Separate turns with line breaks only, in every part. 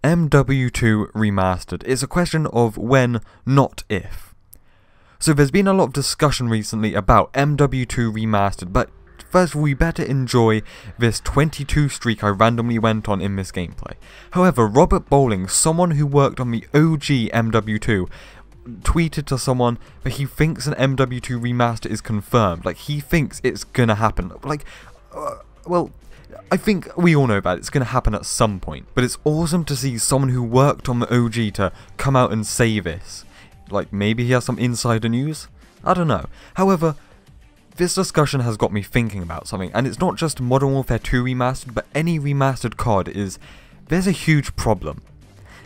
MW2 Remastered. It's a question of when, not if. So there's been a lot of discussion recently about MW2 Remastered, but first of all, we better enjoy this 22 streak I randomly went on in this gameplay. However, Robert Bowling, someone who worked on the OG MW2, tweeted to someone that he thinks an MW2 Remaster is confirmed. Like, he thinks it's gonna happen. Like, well, I think we all know that it's going to happen at some point, but it's awesome to see someone who worked on the OG to come out and say this. Like, maybe he has some insider news? I don't know. However, this discussion has got me thinking about something, and it's not just Modern Warfare 2 Remastered, but any remastered COD there's a huge problem.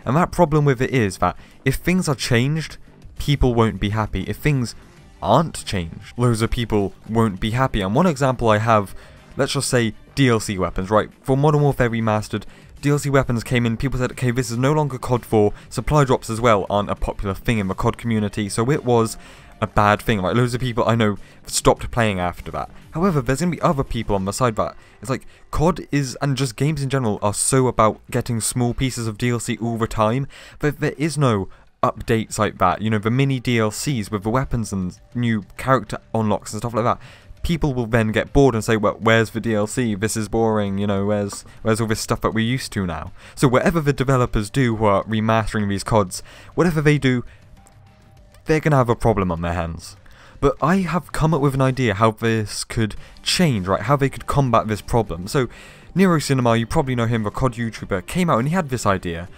And that problem with it is that if things are changed, people won't be happy. If things aren't changed, loads of people won't be happy. And one example I have, let's just say DLC weapons, right? For Modern Warfare Remastered, DLC weapons came in, people said, okay, this is no longer COD 4, supply drops as well aren't a popular thing in the COD community, so it was a bad thing. Like, loads of people I know stopped playing after that. However, there's going to be other people on the side that it's like, COD is, and just games in general, are so about getting small pieces of DLC all the time, that there is no updates like that, you know, the mini DLCs with the weapons and new character unlocks and stuff like that. People will then get bored and say, well, where's the DLC? This is boring, you know, where's all this stuff that we're used to now? So whatever the developers do who are remastering these CODs, whatever they do, they're going to have a problem on their hands. But I have come up with an idea how this could change, right? How they could combat this problem. So Nero Cinema, you probably know him, the COD YouTuber, came out and he had this idea.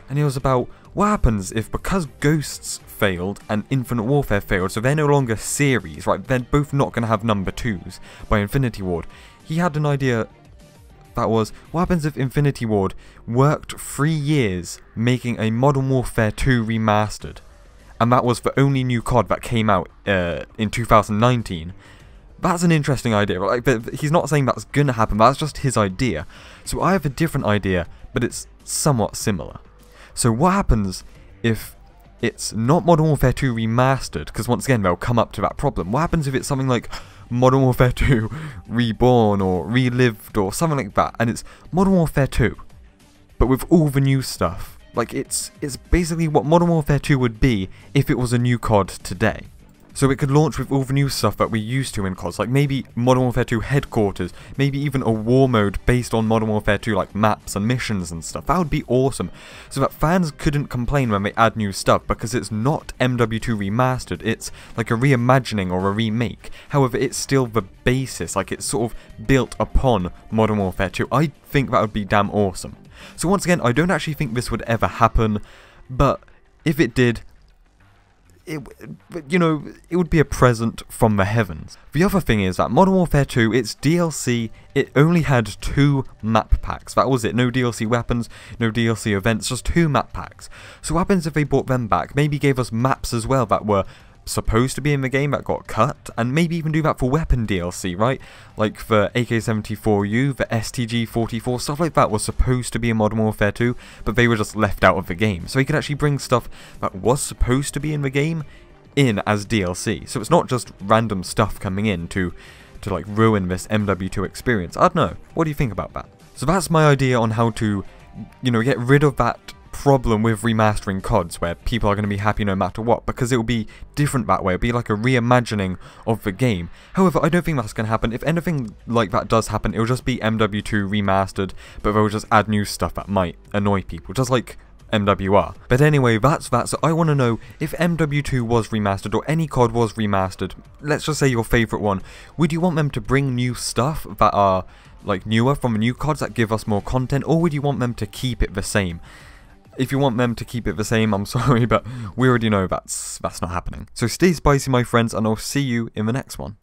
And it was about what happens if, because Ghosts failed and Infinite Warfare failed, so they're no longer series, right? They're both not going to have number 2s by Infinity Ward. He had an idea that was, what happens if Infinity Ward worked 3 years making a Modern Warfare 2 Remastered? And that was the only new COD that came out in 2019. That's an interesting idea, right? But he's not saying that's going to happen, that's just his idea. So I have a different idea, but it's somewhat similar. So what happens if it's not Modern Warfare 2 Remastered, because once again they'll come up to that problem. What happens if it's something like Modern Warfare 2 Reborn or Relived or something like that, and it's Modern Warfare 2, but with all the new stuff? Like, it's basically what Modern Warfare 2 would be if it was a new COD today. So it could launch with all the new stuff that we're used to in CODs, like maybe Modern Warfare 2 Headquarters, maybe even a war mode based on Modern Warfare 2, like maps and missions and stuff. That would be awesome, so that fans couldn't complain when they add new stuff, because it's not MW2 Remastered, it's like a reimagining or a remake. However, it's still the basis, like it's sort of built upon Modern Warfare 2. I think that would be damn awesome. So once again, I don't actually think this would ever happen, but if it did, it would be a present from the heavens. The other thing is that Modern Warfare 2, its DLC, it only had 2 map packs. That was it. No DLC weapons, no DLC events, just 2 map packs. So what happens if they brought them back? Maybe gave us maps as well that were supposed to be in the game that got cut, and maybe even do that for weapon DLC, right? Like for AK-74U, the STG-44, stuff like that was supposed to be in Modern Warfare 2, but they were just left out of the game. So you could actually bring stuff that was supposed to be in the game in as DLC. So it's not just random stuff coming in to like ruin this MW2 experience. I don't know. What do you think about that? So that's my idea on how to, get rid of that problem with remastering CODs where people are going to be happy no matter what, because it will be different that way. It'll be like a reimagining of the game. However, I don't think that's going to happen. If anything like that does happen, it'll just be MW2 Remastered, but they'll just add new stuff that might annoy people, just like MW2R. But anyway, that's that. So I want to know, if MW2 was remastered, or any COD was remastered, let's just say your favourite one, would you want them to bring new stuff that are like newer from the new CODs that give us more content, or would you want them to keep it the same? If you want them to keep it the same, I'm sorry, but we already know that's not happening. So stay spicy, my friends, and I'll see you in the next one.